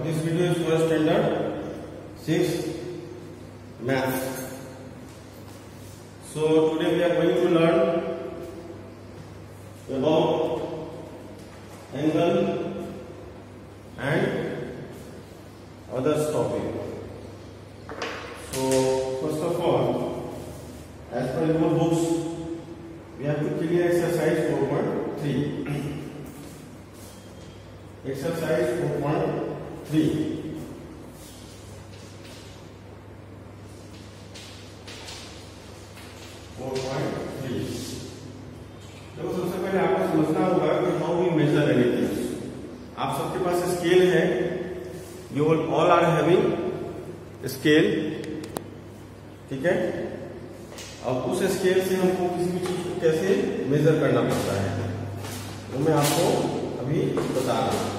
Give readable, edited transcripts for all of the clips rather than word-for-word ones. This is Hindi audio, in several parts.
this video is for standard 6 maths. So today we are going to learn about angle and others topic. So first of all, as per your books, we have to clear exercise 4.3. Exercise 4.3. देखो सबसे पहले आपको समझना होगा कि हाउ वी मेजर एनीथिंग. आप सबके पास स्केल है, you all are having scale, ठीक है. अब उस स्केल से हमको किसी भी चीज को कैसे मेजर करना पड़ता है वो मैं आपको अभी बता रहा हूं.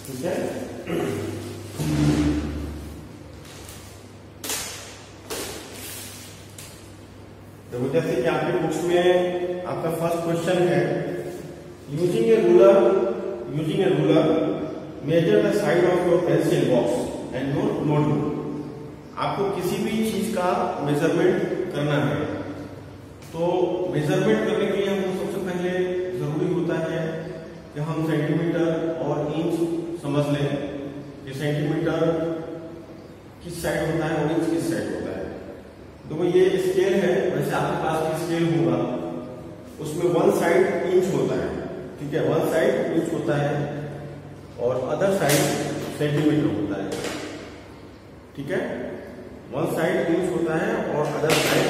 ठीक है. देखो जैसे कि आपके बुक्स में आपका फर्स्ट क्वेश्चन है, using A ruler measure the side of your pencil box and your notebook. आपको किसी भी चीज का मेजरमेंट करना है तो मेजरमेंट करने के लिए हमको सबसे पहले जरूरी होता है कि हम सेंटीमीटर और इंच समझ लें कि सेंटीमीटर किस साइड होता है और इंच किस साइड होता है. देखो ये स्केल है, वैसे आपके पास भी स्केल होगा, उसमें वन साइड इंच होता है, ठीक है. वन साइड इंच होता है और अदर साइड सेंटीमीटर होता है, ठीक है. वन साइड इंच होता है और अदर साइड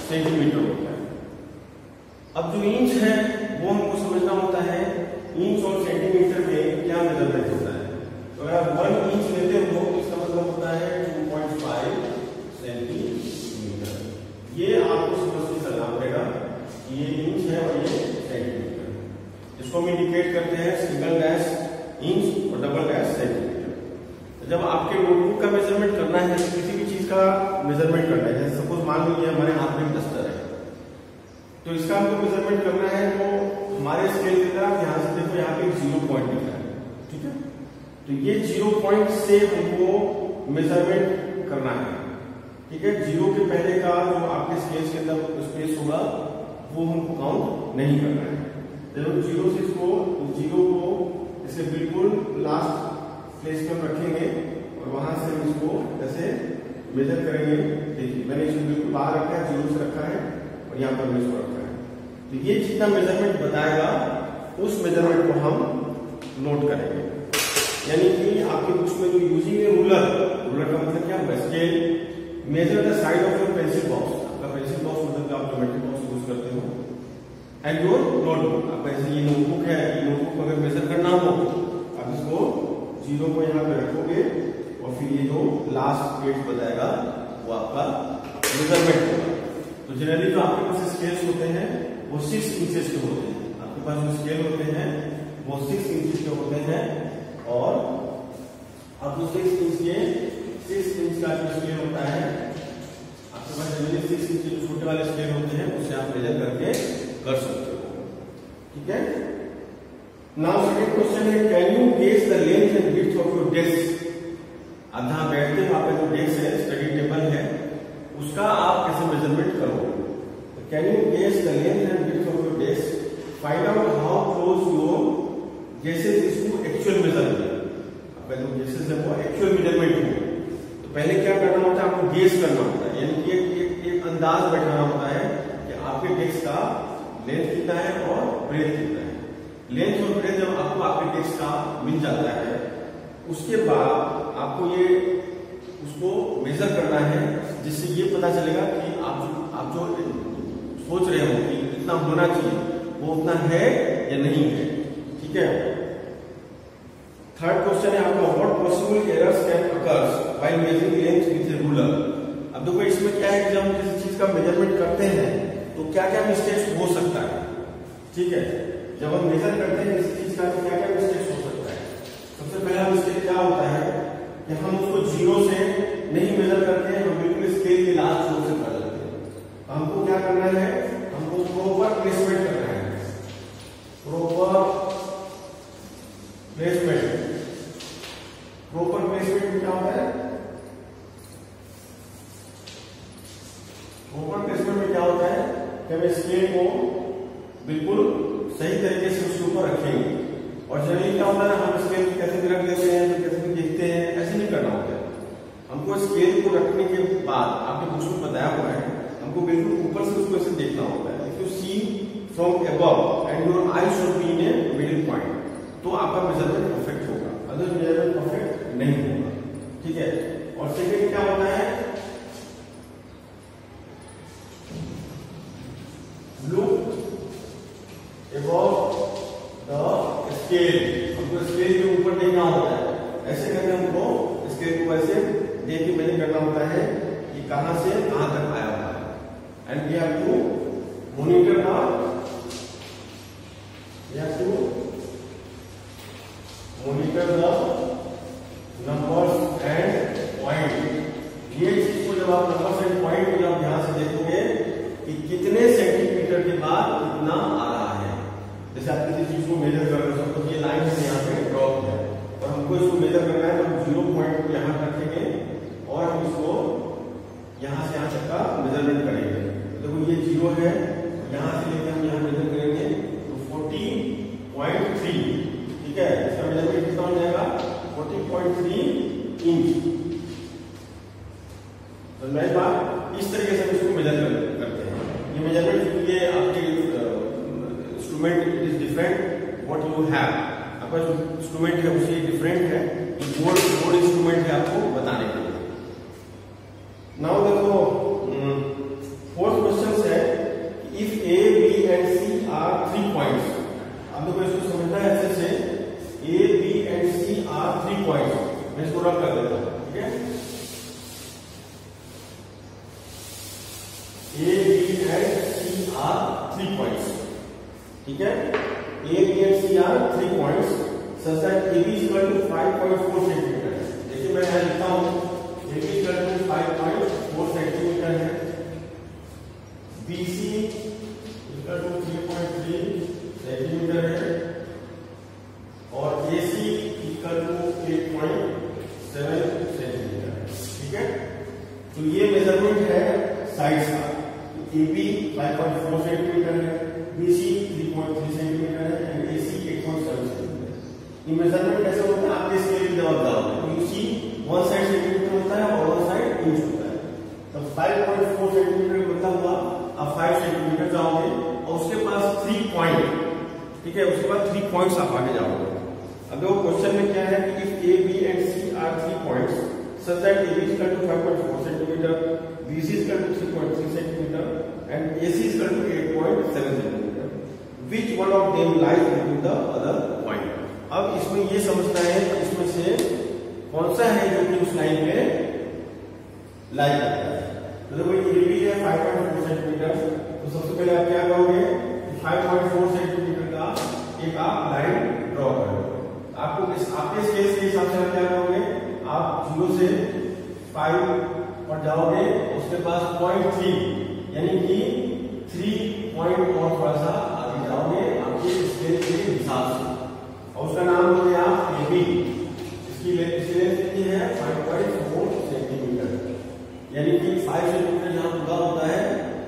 सेंटीमीटर होता है. अब जो इंच है वो हमको समझना होता है इंच और सेंटीमीटर में क्या मेजरमेंट होता है. तो अगर 1 इंच लेते हो तो इसका मतलब होता है 2.5 सेंटीमीटर. ये आपको समझ के चलना पड़ेगा कि ये इंच है और ये सेंटीमीटर. इसको हम इंडिकेट करते हैं सिंगल डैश इंच और डबल डैश सेंटीमीटर. जब आपके नोटबुक का मेजरमेंट करना है, किसी भी चीज का मेजरमेंट करना है, जैसे सपोज मान लीजिए हमारे हाथ में डस्टर है तो इसका हमको मेजरमेंट करना है, तो हमारे स्केल की तरफ ध्यान से देखो, यहाँ पे 0 पॉइंट दिख रहा है, ठीक है. तो ये 0 पॉइंट से हमको मेजरमेंट करना है, ठीक है. 0 के पहले का जो आपके स्केल के अंदर स्पेस होगा वो हमको काउंट नहीं करना है. जब 0 से इसको 0 को इसे बिल्कुल लास्ट प्लेस पे रखेंगे और वहां से हम इसको ऐसे मेजर करेंगे. देखिए मैंने इसको बिल्कुल बाहर रखा है, 0 से रखा है और यहाँ पर इसको रखा है. तो ये जितना मेजरमेंट बताएगा उस मेजरमेंट को हम नोट करेंगे. यानी कि आपके बुक्स में जो यूजिंग ए रूलर का मतलब क्या है, scale measure the side of your pencil box. आपका पेंसिल बॉक्स मतलब आप ज्योमेट्री बॉक्स यूज करते हो, एंड योर नोटबुक. आप ऐसे ये नोटबुक है, ये नोटबुक अगर मेजर करना हो आप इसको 0 को यहाँ पे रखोगे और फिर ये जो लास्ट पेज बताएगा वो आपका मेजरमेंट होगा. तो जनरली जो आपके पास स्केल्स होते हैं वो 6 इंचेस के होते हैं. आपके पास जो स्केल होते हैं वो 6 इंचेस के होते हैं और अब जो 6 इंच का जो स्केल होता है आपके पास जनरली 6 इंच जो छोटे वाले स्केल होते हैं उससे आप मेजर करके कर सकते हो, ठीक है. नाउ सेकंड क्वेश्चन है, can you gauge the length and width of your desk. आप जहां बैठते हो आपका जो डेस्क है, स्टडी टेबल है, उसका आप कैसे मेजरमेंट करोगे. Can you gauge the length and width of your desk, find out how close your guesses is to actual measurement. आपका जो गेसेस है वो एक्चुअल मेजरमेंट है. तो पहले क्या करना होता है, आपको गेज करना होता है, यानी कि एक अंदाज बैठाना होता है कि आपके डेस्क का लेंथ कितना है और ब्रेथ कितना है. लेंथ और ब्रेथ जब आपको आपके डेस्क का मिल जाता है उसके बाद आपको ये उसको मेजर करना है, जिससे ये पता चलेगा कि आप जो सोच रहे हो कि इतना होना चाहिए वो उतना है या नहीं है, ठीक है. थर्ड क्वेश्चन है आपका, what possible errors can occurs while measuring length with A ruler. अब देखो इसमें क्या है कि जब हम किसी चीज का मेजरमेंट करते हैं तो क्या क्या मिस्टेक्स हो सकता है, ठीक है. जब हम मेजर करते हैं किसी चीज का तो क्या क्या मिस्टेक्स हो सकता है. सबसे पहला मिस्टेक क्या होता है कि हम उसको 0 से नहीं मेजर करते हैं, हम बिल्कुल स्केल के लास्ट छोर से कर लेते हैं. हमको क्या करना है, हमको प्रॉपर ओपन प्लेसमेंट में क्या होता है कि हम स्केल को बिल्कुल सही तरीके से उसके ऊपर रखेंगे, और जनरली क्या होता है ना, हम स्केल कैसे भी रख देते हैं, कैसे भी देखते हैं, ऐसे नहीं करना होता है। हमको स्केल को रखने के बाद आपके बुक्स में बताया हुआ है, हमको बिल्कुल ऊपर से उसको ऐसे देखना होता है। If you see from above and your eye should be in a middle point, तो आपका मेजरमेंट परफेक्ट होगा, अदर मेजरमेंट परफेक्ट नहीं होगा, ठीक है। और सेकंड क्या होता है, लुक अबव द स्केल, हमको स्केल के ऊपर देखना होता है। ऐसे करके हमको स्केल को ऐसे देख के मेजर करना होता है कि कहां से कहां तक आया हुआ है, and we have to monitor the numbers and point. ये चीज को जब आप नंबर्स एंड पॉइंट को जब ध्यान से देखोगे कि कितने सेंटीमीटर के बाद कितना आ रहा है, जैसे आप किसी चीज को मेजर कर रहे हो, तो ये लाइन से यहाँ पे ड्रॉ किया है और हमको इसको मेजर करना है, तो हम 0 पॉइंट को यहाँ रखेंगे और हम इसको यहाँ से यहाँ तक का मेजरमेंट करेंगे। देखो ये 0 है, यहाँ से लेकर हम यहाँ मेजर करेंगे तो 40.3, ठीक है। इसका मेजरमेंट कितना हो जाएगा, 40.3 इंच। तो मैं बात इस तरीके से इसको मेजर करते हैं। ये मेजरमेंट ये आपके instrument it is different what you have, आपका जो इंस्ट्रूमेंट है उससे डिफरेंट है, बोर्ड इंस्ट्रूमेंट है आपको बताने के लिए। नाउ देखो फोर्थ क्वेश्चन है, if A B and C are 3 points. अब देखो इसको समझना है अच्छे से, A B and C are 3 points. मैं इसको रब कर देता हूं, ठीक है। A B and C are 3 points, ठीक है। A B and C are 3 points such that AB is equal to 5.4 centimetre. देखिए मैं यहाँ लिखता हूँ AB is equal to 5.4 centimetre है, BC equal to 3.3 सेंटीमीटर है और AC equal to 8.7 सेंटीमीटर है, ठीक है। तो ये मेजरमेंट है साइड्स का। AB 5.4 सेंटीमीटर है, BC 3.3 सेंटीमीटर है एंड AC 8.7 सेंटीमीटर। ये मेजरमेंट कैसे होता है, आपके स्केल की जवाब जाओगे तो you see one side centimetre होता है और वन साइड इंच होता है। तो 5.4 सेंटीमीटर मतलब हुआ आप 5 सेंटीमीटर जाओगे और उसके पास 3 पॉइंट, ठीक है, उसके बाद 3 पॉइंट्स आप आगे जाओगे। अब देखो क्वेश्चन में क्या है कि if A B and C are 3 points such that AB is equal to 5.4 centimetre, BC is equal to 3.3 centimetre and AC is equal to 8.7 centimetre, which one of them lies between the other point। अब इसमें ये समझना है कि इसमें से कौन सा है जो कि उस लाइन पे लाई करता है। तो देखो ये भी है 5.4 सेंटीमीटर, तो सबसे पहले आप क्या करोगे, 5.4 सेंटीमीटर का एक आप लाइन ड्रॉ करोगे। आपको आपके स्केल के हिसाब से आप क्या करोगे, आप 0 से 5 पर जाओगे, उसके पास 0.3 यानी कि 3 पॉइंट और थोड़ा सा आगे जाओगे आपके स्केल के हिसाब से, और उसका नाम हो गया AB। इसकी लेंथ कितनी है 5.4 सेंटीमीटर, यानी कि 5 सेंटीमीटर जहां पूरा होता है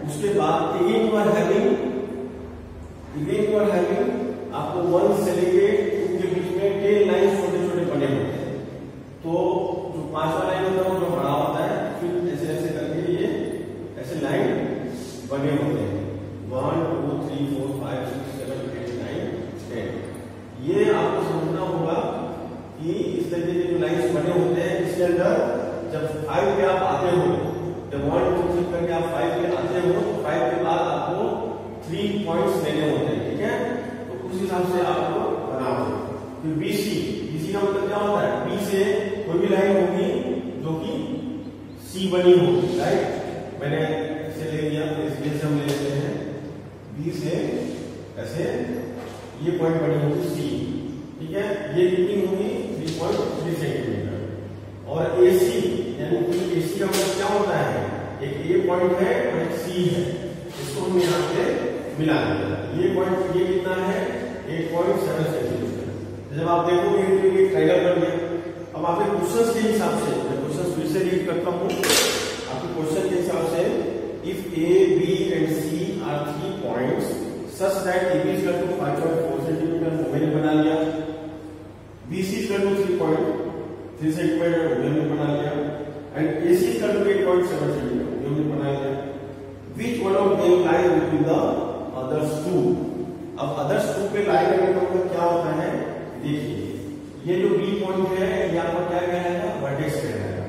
उसके बाद अगेन यू आर हैविंग आपको 1 से लेके उनके बीच में 10 लाइन छोटे छोटे बने होते हैं। तो जो 5वां लाइन होता है वो जो बड़ा होता है, फिर ऐसे ऐसे करके ये ऐसे लाइन बने होते हैं 1 2 3 4 5 6 7 8 9 10। ये आपको समझना होगा कि इस तरीके के जो लाइन्स बने होते हैं इसके अंदर जब 5 पे आप आते हो, जब 1 2 3 करके आप 5 पे आते हो तो 5 के बाद आपको 3 पॉइंट्स लेने होते हैं, ठीक है। तो उस हिसाब से आपको बनाओ। फिर BC का मतलब क्या होता है, B से कोई भी लाइन होगी जो कि C बनी होगी, राइट। मैंने इसे ले लिया, इसलिए हम ले लेते हैं B से ऐसे ये पॉइंट बनी होगी C, ठीक है। ये कितनी होगी 3.3 सेंटीमीटर। और AC यानी कि AC का मतलब क्या होता है, एक A पॉइंट है और एक C है, इसको हम यहाँ पे मिला देंगे। ये पॉइंट ये कितना है 8.7 सेंटीमीटर। जब आप देखोगे तो ये ट्रायंगल बन गया। अब आपके क्वेश्चन के हिसाब से, मैं क्वेश्चन फिर से रीड करता हूँ। आपके क्वेश्चन के हिसाब से if A, B and C are 3 points such that AB is equal to 5.4 centimeter, वो मैंने बना लिया। BC is equal to 3.3 centimeter, वो हमने बना लिया। and AC is equal to 8.7 centimeter, वो हमने बना लिया। Which one of them lies between the others two? अब others two पे lie करने का मतलब क्या होता है, देखिए ये जो B पॉइंट है यहाँ पर क्या कहलाएगा, वर्टेक्स कहलाएगा।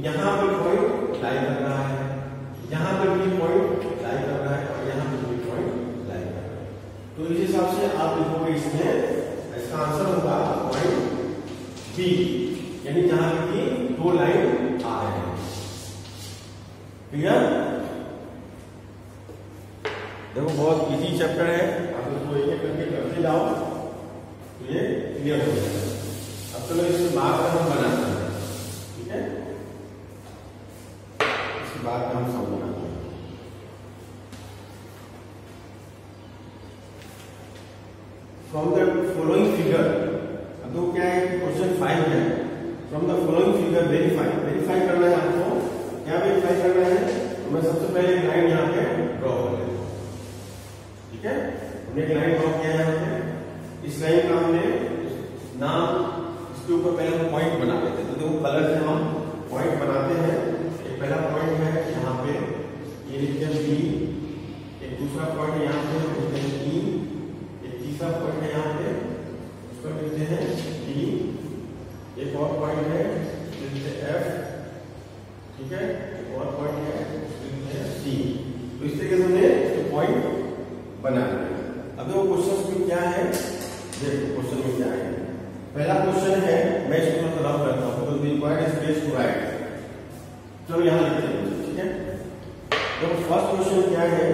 यहाँ पर पॉइंट लाई कर रहा है, यहाँ पर B पॉइंट लाई कर रहा है और यहाँ पर B पॉइंट लाई कर रहा है। तो इस हिसाब से आप लिखोगे इसमें, इसका आंसर होगा पॉइंट B, यानी जहां की दो लाइन आ रहे हैं। क्लियर? देखो बहुत इजी चैप्टर है, आप इसको एक एक करके करते जाओ तो ये क्लियर हो जाएगा। अब चलो इसके बाद हम बनाते हैं, ठीक है? इसके बाद हम सब बनाते हैं। फ्रॉम द फॉलोइंग फिगर, अब तो क्या है, क्वेश्चन 5 है। From the following figure verify करना है आपको। क्या वेरीफाई करना है? तो मैं सबसे पहले एक लाइन यहाँ पे ड्रॉ कर लेता हूँ, ठीक है? हमने एक लाइन ड्रॉ किया है, हमने इस लाइन का हमने नाम, इसके ऊपर पहले हम पॉइंट बना लेते हैं। तो देखो कलर से हम पॉइंट बनाते हैं। एक पहला पॉइंट है यहाँ पे, ये लिखते हैं बी। एक दूसरा पॉइंट है यहाँ पे लिखते हैं ई। एक तीसरा पॉइंट है यहाँ पे, उसको लिखते हैं डी। एक और पॉइंट है लिखते हैं एफ, ठीक है? एक और पॉइंट है लिखते हैं सी। तो इस तरीके से हमने पॉइंट बना लिया। अब देखो क्वेश्चन में क्या है, देखो क्वेश्चन में क्या है। पहला क्वेश्चन है, मैं इसको थोड़ा रफ करता हूं, तो रिक्वायर्ड स्पेस टू राइट। चलो यहां लिखते हैं, ठीक है? तो फर्स्ट क्वेश्चन क्या है,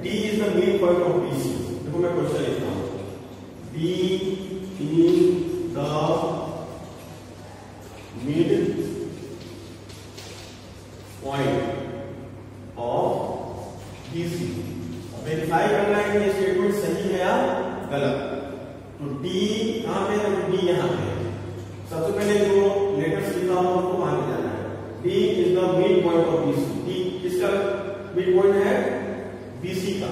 D is the mid point of BC। देखो मैं क्वेश्चन लिखता हूं, D is the mid point of BC। Verify करना है कि ये स्टेटमेंट सही है या गलत। तो D कहां पे है? तो D यहां पे है। सबसे पहले जो लेटर्स लिखा हुआ उसको वहां पे जाना है। D is the mid point of BC। D किसका मिड पॉइंट है? BC का।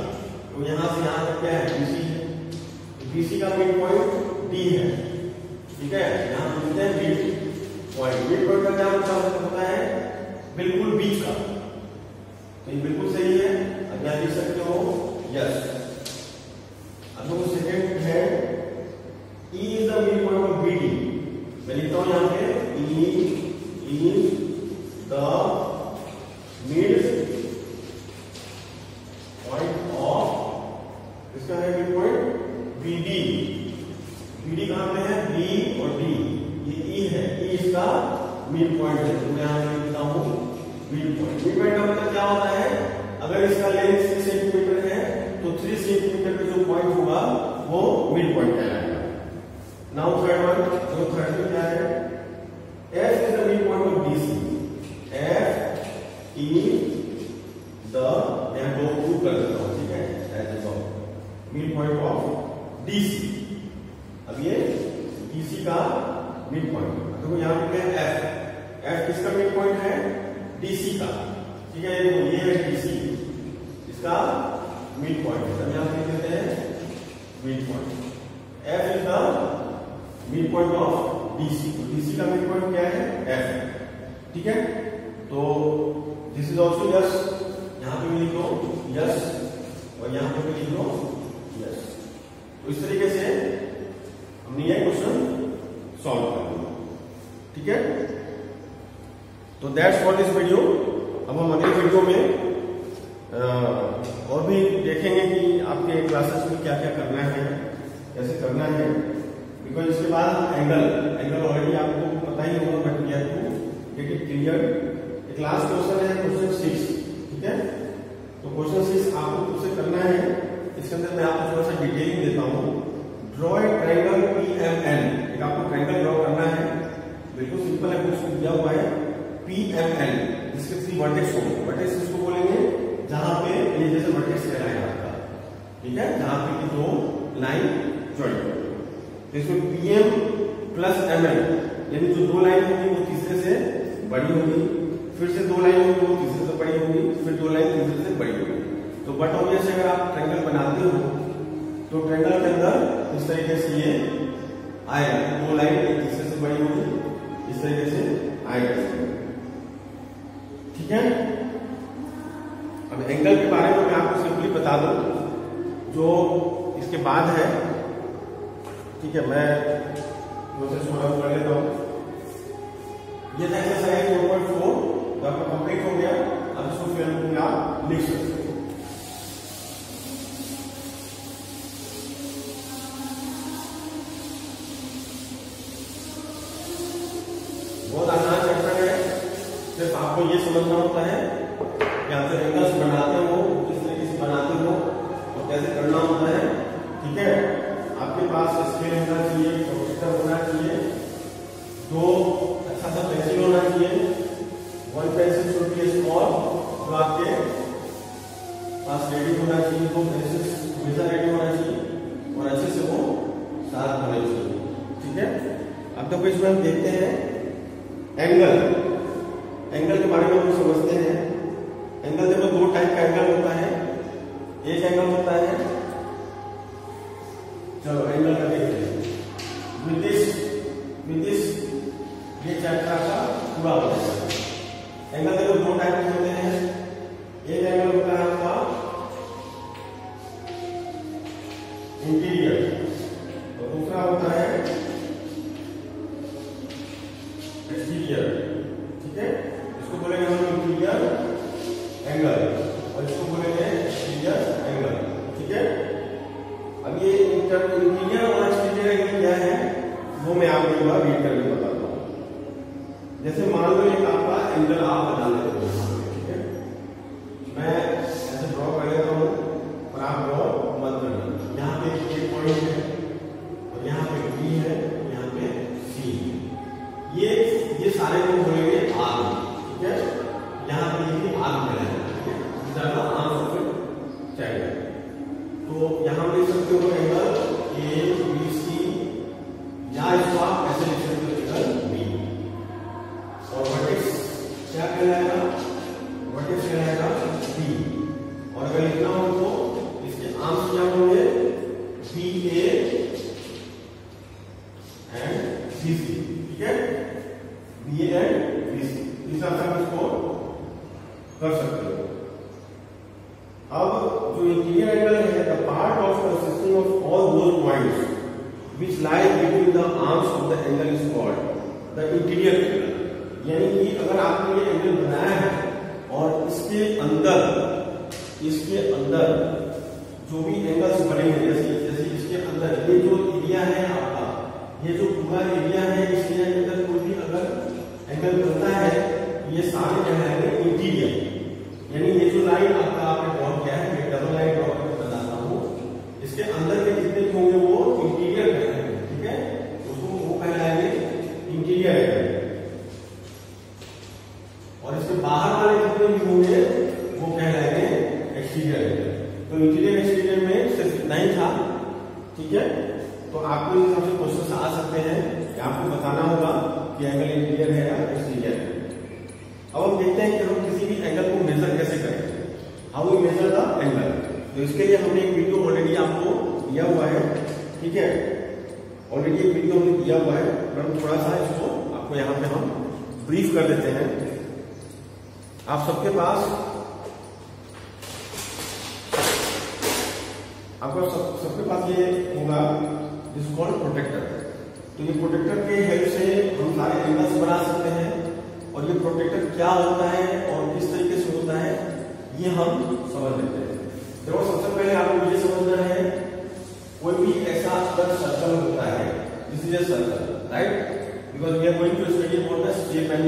तो यहां से यहां तक क्या है? BC है। तो BC का मिड पॉइंट D है, ठीक है? यहां लिखते हैं मिड पॉइंट। मिड पॉइंट का क्या मतलब होता है? बिल्कुल बीच का। तो ये बिल्कुल सही है। अब यहां लिख सकते हो यस। अब वो सेकंड है, E is the mid point of BD। मैं लिखता हूं यहां पे E is the mid point of, इसका है मिड पॉइंट BD। BD कहां पे है? B और D, ये E है। E इसका मिड पॉइंट है, तो मैं यहां लिखता हूं मिड पॉइंट। मिड पॉइंट का मतलब क्या होता है? अगर इसका लेंथ 6 सेंटीमीटर है तो 3 सेंटीमीटर पे जो पॉइंट होगा वो मिड पॉइंट कहलाएगा। नाउ थर्ड वन, जो थर्ड में क्या है, F is the mid point of BC। F is the, मैं दो प्रूव कर देता हूं, ठीक है? As a mid point of DC। अब ये BC का मिड पॉइंट, देखो यहां पे क्या है? F किसका मिड पॉइंट है? DC का, ठीक है? ये है DC, इसका मिड पॉइंट है। हम यहां पे कहते हैं mid point. F is the mid point of DC। तो DC का मिड पॉइंट क्या है? F, ठीक है? तो दिस इज ऑल्सो यस। यहां पे भी लिख लो यस और यहां पे भी लिख लो यस। तो इस तरीके से हमने ये क्वेश्चन सॉल्व कर लिया, ठीक है? तो दैट्स फॉर दिस वीडियो। अब हम अगले वीडियो में और भी देखेंगे कि आपके क्लासेस में क्या क्या करना है, कैसे करना है। बिकॉज इसके बाद एंगल ऑलरेडी आपको पता ही होगा, but we have to get it clear. एक लास्ट क्वेश्चन है, क्वेश्चन 6, ठीक है? तो क्वेश्चन 6 आपको खुद से करना है। इसके अंदर मैं आपको थोड़ा सा डिटेलिंग देता हूँ। Draw a triangle PMN। एक आपको ट्रायंगल ड्रॉ करना है, बिल्कुल सिंपल है, कुछ दिया हुआ है PMN, जिसके 3 वर्टेक्स होंगे। वर्टेक्स इसको बोलेंगे जहां पे ये जैसे वर्टेक्स कह रहा है आपका, ठीक है? जहां पे ये दो लाइन ज्वाइन हो, इसमें PM प्लस MN, यानी जो दो लाइन होगी वो तीसरे से बड़ी होगी, फिर से 2 लाइन होगी वो तीसरे से बड़ी होगी, फिर 2 लाइन तीसरे से बड़ी होगी। तो बट ऑब्वियसली अगर आप ट्रायंगल बनाते हो तो ट्रायंगल के अंदर इस तरीके से ये आएगा, 2 लाइन एक तीसरे से बड़ी होगी, इस तरीके से आएगा। ठीक है। अब एंगल के बारे में मैं आपको सिंपली बता दूं जो इसके बाद है। ठीक है, मैं प्रोसेस कर लेता हूं। ये था एक्सरसाइज 4.4 तो आपका कंप्लीट हो गया। अब इसको फिर आप लिख सकते हो। बहुत आसान चैप्टर है, सिर्फ आपको ये समझना होता है कि आप जब एंगल्स बनाते हो किस तरीके से बनाते हो और कैसे करना होता है। ठीक है, आपके पास स्केल होना चाहिए, प्रोट्रैक्टर होना चाहिए, 2 अच्छा सा पेंसिल होना चाहिए, 1 पेंसिल शुड बी स्मॉल, जो आपके पास रेडी होना चाहिए, 2 पेंसिल हमेशा रेडी होना चाहिए और अच्छे से वो साथ होने चाहिए। ठीक है, अब तो इसमें हम देखते हैं एंगल। एंगल के बारे में हम समझते हैं। एंगल देखो 2 टाइप का एंगल होता है। एक एंगल होता है, चलो एंगल का देखते हैं। विद दिस ये चैप्टर का पूरा हो जाएगा। एंगल देखो 2 टाइप के होते हैं। एक एंगल होता है आपका इंटीरियर और दूसरा होता है एक्सटीरियर। ठीक है, इसको बोलेंगे हम इंटीरियर एंगल और इसको बोलेंगे एक्सटीरियर एंगल। ठीक है, अब ये इंटीरियर और एक्सटीरियर एंगल क्या है वो मैं आपको एक बार रीड करके बताता हूँ। जैसे मान लो एक आपका एंगल आप बता लेते हो। ठीक है, मैं ऐसे ड्रॉ कर लेता हूँ और आप ड्रॉ मत करना। यहाँ पे एक पॉइंट है और यहाँ पे बी है, यहाँ पे सी है। ये सारे को बोलेंगे आर्म। ठीक है, यहाँ पे ये आर्म है। ठीक है, ज्यादा आर्म ऑफ ट्रायंगल। तो यहाँ पे सकते हो एंगल ए बी सी, या इसको आप ऐसे लिख सकते हो एंगल बी। और वर्टेक्स क्या कहलाएगा? वर्टेक्स कहलाएगा बी। और अगर लिखना हो तो इसके आर्म्स क्या होंगे? B A and B C. ठीक है, B A and B C, इस हिसाब से आप इसको कर सकते हो। अब जो इंटीरियर एंगल है, the part of consisting of all those points which lie between the arms of the angle is called the interior angle. यानी कि अगर आपने ये एंगल बनाया है और इसके अंदर जो भी एंगल्स बनेंगे, जैसे इसके अंदर ये जो एरिया है आपका, ये जो पूरा एरिया है, इसके अंदर कोई भी अगर एंगल बनता है, ये सारे कहलाएंगे इंटीरियर। यानी ये जो लाइन आपने ड्रॉ किया है, मैं डबल लाइन ड्रॉ करके बताता हूँ, इसके अंदर के जितने भी होंगे वो इंटीरियर कहलाएंगे। ठीक है, उसको वो कहलाएंगे इंटीरियर एंगल। और इसके बाहर वाले जितने भी होंगे वो कहलाएंगे एक्सटीरियर एंगल। तो इंटीरियर एक्सटीरियर में सिर्फ इतना ही था। ठीक है, तो आपको इस हिसाब से क्वेश्चन आ सकते हैं कि आपको बताना होगा कि एंगल इंटीरियर है या एक्सटीरियर है। अब हम देखते हैं कि हम किसी भी एंगल को मेजर कैसे करें, how we measure the angle. तो इसके लिए हमने एक वीडियो ऑलरेडी आपको दिया हुआ है। ठीक है, ऑलरेडी एक वीडियो हमने दिया हुआ है, पर हम थोड़ा सा इसको आपको यहाँ पे हम ब्रीफ कर देते हैं। आप सबके पास ये होगा जिस कॉल्ड प्रोटेक्टर। तो ये प्रोटेक्टर के हेल्प से हम सारे एंगल्स बना सकते हैं। और ये प्रोटेक्टर क्या होता है और किस तरीके से होता है ये हम समझ लेते हैं। देखो, सबसे पहले आपको ये समझना है, कोई भी ऐसा अगर सर्कल होता है, this is a circle, right? Because we are going to study about the shape and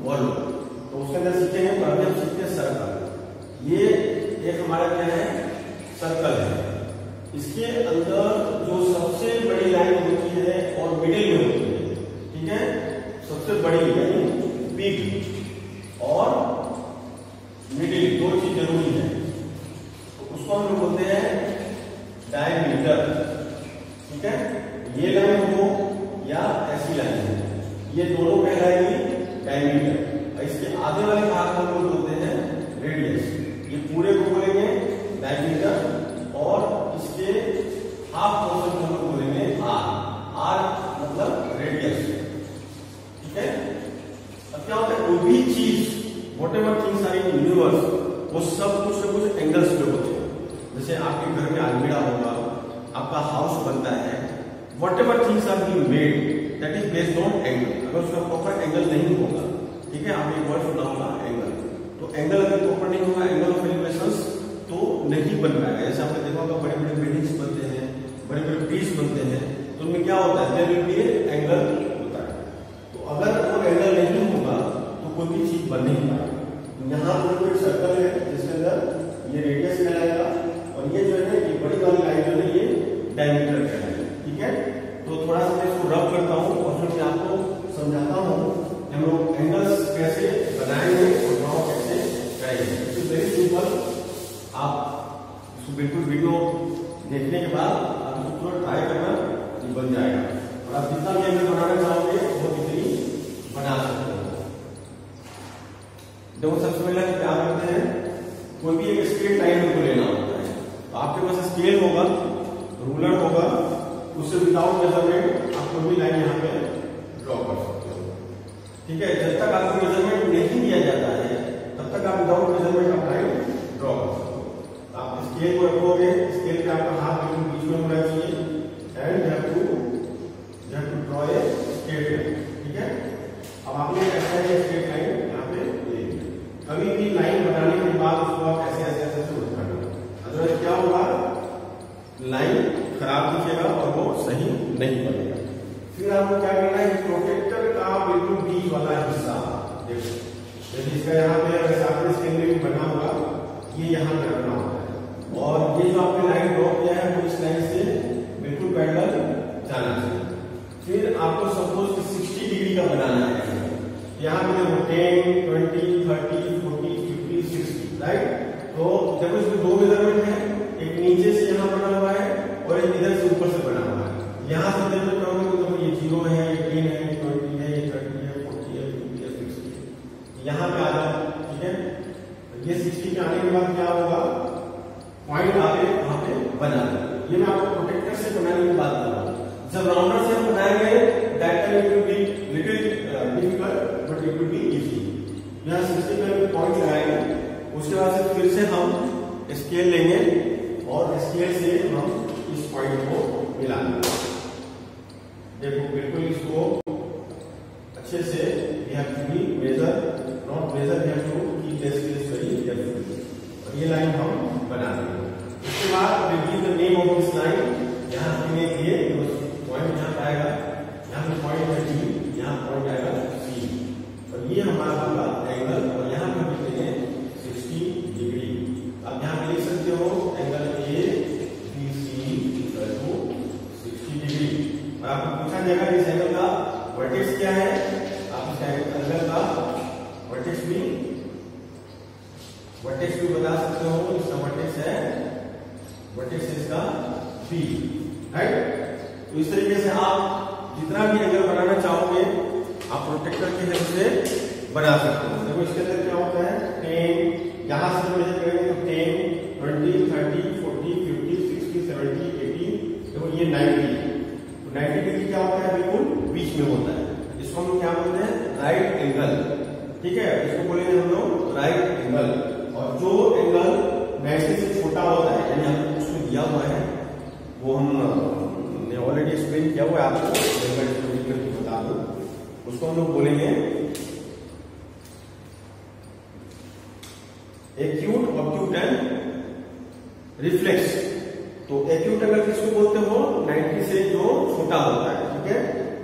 volume. तो उसके अंदर सीखेंगे, पर अभी हम सीखते हैं सर्कल। ये एक हमारा क्या है? सर्कल है। इसके अंदर जो सबसे बड़ी लाइन होती है और मिडिल में होती है, ठीक है, सबसे बड़ी यानी पीक और मिडिल दो चीज जरूरी है। तो उसको हम लोग बोलते हैं डायमीटर। ठीक है, ये लाइन हो या ऐसी लाइन हो, ये दोनों कहलाएगी डायमीटर। इसके आगे वाले भाग को हम लोग बोलते हैं रेडियस। ये पूरे को बोलेंगे डायमीटर और इसके हाफ पोर्शन को हम लोग बोलेंगे आर। आर मतलब रेडियस, ठीक है। अब क्या होता है, कोई भी चीज whatever things are in universe, वो सब कुछ न कुछ एंगल्स पे होते हैं। जैसे आपके घर में अलमीरा होगा, आपका हाउस बनता है, whatever things are being made that is based on angle. अगर उसका प्रॉपर एंगल नहीं होगा, ठीक है, आपने एक वर्ड सुना होगा एंगल, तो एंगल अगर प्रॉपर नहीं होगा, एंगल ऑफ एलिवेशंस, तो नहीं बन पाएगा। जैसे आपने देखा होगा बड़े बड़े बिल्डिंग्स बनते हैं, बड़े बड़े ब्रिज बनते हैं, तो उनमें क्या होता है, देयर विल बी एंगल होता है। तो अगर वो एंगल नहीं होगा तो कोई भी चीज बन नहीं पाएगी। यहाँ पर कोई सर्कल है जिसके अंदर ये रेडियस कहलाएगा और ये जो है ना, ये बड़ी वाली लाइन जो है ये डायमीटर कहलाएगा, ठीक है। तो थोड़ा सा मैं इसको रब करता हूँ और फिर मैं आपको समझाता हूँ हम लोग एंगल्स कैसे बनाएंगे और ड्रॉ कैसे करेंगे। It's very simple. आप इसको बिल्कुल वीडियो देखने के बाद आप इसको पूरा ट्राई करना, ये बन जाएगा। और आप जितना भी एंगल बनाना चाहोगे वो कितनी बना सकते हो। देखो सबसे पहले क्या करते हैं, कोई भी एक स्ट्रेट लाइन हमको लेना होता है, तो आपके पास स्केल होगा, रूलर होगा, उससे विदाउट मेजरमेंट आप कोई भी लाइन यहाँ पे ड्रॉ कर सकते हो, ठीक है। जब तक आपको मेजरमेंट नहीं दिया जाता है तब तक आप विदाउट मेजरमेंट आप लाइन ड्रॉ कर सकते हो। आप स्केल को रखोगे, स्केल पे आपका हाथ बिल्कुल बीच में होना चाहिए and you have to draw a straight line, ठीक है। अब आपने ऐसा ही स्ट्रेट लाइन यहाँ पे ले ली। कभी भी लाइन बनाने के बाद उसको आप ऐसे ऐसे ऐसे उठाना, अदरवाइज क्या होगा, लाइन खराब दिखेगा और वो सही नहीं बनेगा। फिर आपको क्या करना है, प्रोटेक्टर का बिल्कुल बीच वाला हिस्सा देखो, जैसे इसका यहाँ पे अगर इसके अंदर भी बना होगा, ये यहाँ पे रखना होता है और ये जो आपने लाइन ड्रॉ किया है वो इस लाइन से बिल्कुल पैरेलल जाना चाहिए। फिर आपको सपोज 60 डिग्री का बनाना है, यहाँ पे देखो 10, 20, 30, 40, 50, 60, राइट। तो देखो इसमें दो मेजरमेंट है, एक नीचे से यहाँ बना हुआ है और एक इधर से ऊपर से बना हुआ है। यहाँ से मेजरमेंट करोगे तो ये 0 है, ये 10 है, 20 है, 30 है, 40 है, 50 है, 60 है, यहाँ पे आ जाओ, ठीक है। ये 60 पे आने के बाद क्या होगा, पॉइंट आगे वहां पे बना। ये मैं आपको प्रोटेक्टर से बनाने की बात कर रहा हूँ। जब राउंडर से हम बनाएंगे that time it will be little difficult but it will be easy. यहाँ 60 पे पॉइंट लगाएंगे, उसके बाद से फिर से हम स्केल लेंगे और स्केल से हम इस पॉइंट को मिला देंगे। देखो बिल्कुल इसको अच्छे से we have to be measure, not measure, we have to keep this very carefully. और ये लाइन हम बना देंगे। उसके बाद we give the name of this line. यहाँ हमने दिए पॉइंट यहाँ पे आएगा, यहाँ पे पॉइंट है डी, यहाँ पॉइंट आएगा सी और ये हमारा होगा एंगल और यहाँ पे लिखेंगे 60 डिग्री। आप यहाँ पे लिख सकते हो angle A B C equal to 60 degree. और आपको पूछा जाएगा इस एंगल का वर्टेक्स क्या है, आप इस एंगल का वर्टेक्स भी बता सकते हो। इसका वर्टेक्स है, वर्टेक्स इसका बी, राइट। तो इस तरीके से आप जितना भी एंगल बनाना चाहोगे आप प्रोटेक्टर की हेल्प से बना सकते हो। देखो इसके अंदर क्या होता है, 10 यहाँ से मेजर करेंगे तो 10, 20, 30, 40, 50, 60, 70, 80, देखो ये 90। तो 90 डिग्री क्या होता है, बिल्कुल बीच में होता है। इसको हम क्या बोलते हैं, राइट एंगल, ठीक है। इसको बोलेंगे हम लोग राइट एंगल। और जो एंगल 90 से छोटा होता है, यानी आपको उसमें दिया हुआ है, वो हमने ऑलरेडी एक्सप्लेन किया हुआ है आपको, बता दो, उसको हम लोग बोलेंगे एक्यूट, ऑब्ट्यूट एंड रिफ्लेक्स। तो एक्यूट एंगल किसको बोलते हो, 90 से जो छोटा होता है, ठीक है।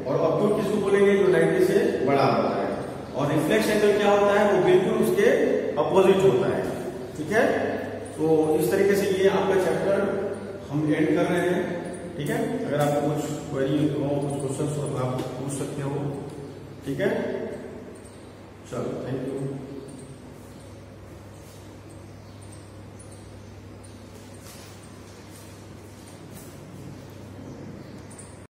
और ऑब्ट्यूट किसको बोलेंगे, जो 90 से बड़ा होता है। और रिफ्लेक्स एंगल क्या होता है, वो बिल्कुल उसके अपोजिट होता है, ठीक है। तो इस तरीके से ये आपका चैप्टर हम एंड कर रहे हैं, ठीक है। अगर आपको कुछ क्वेरी हो, कुछ क्वेश्चन हो तो आप पूछ सकते हो, ठीक है। चलो, थैंक यू।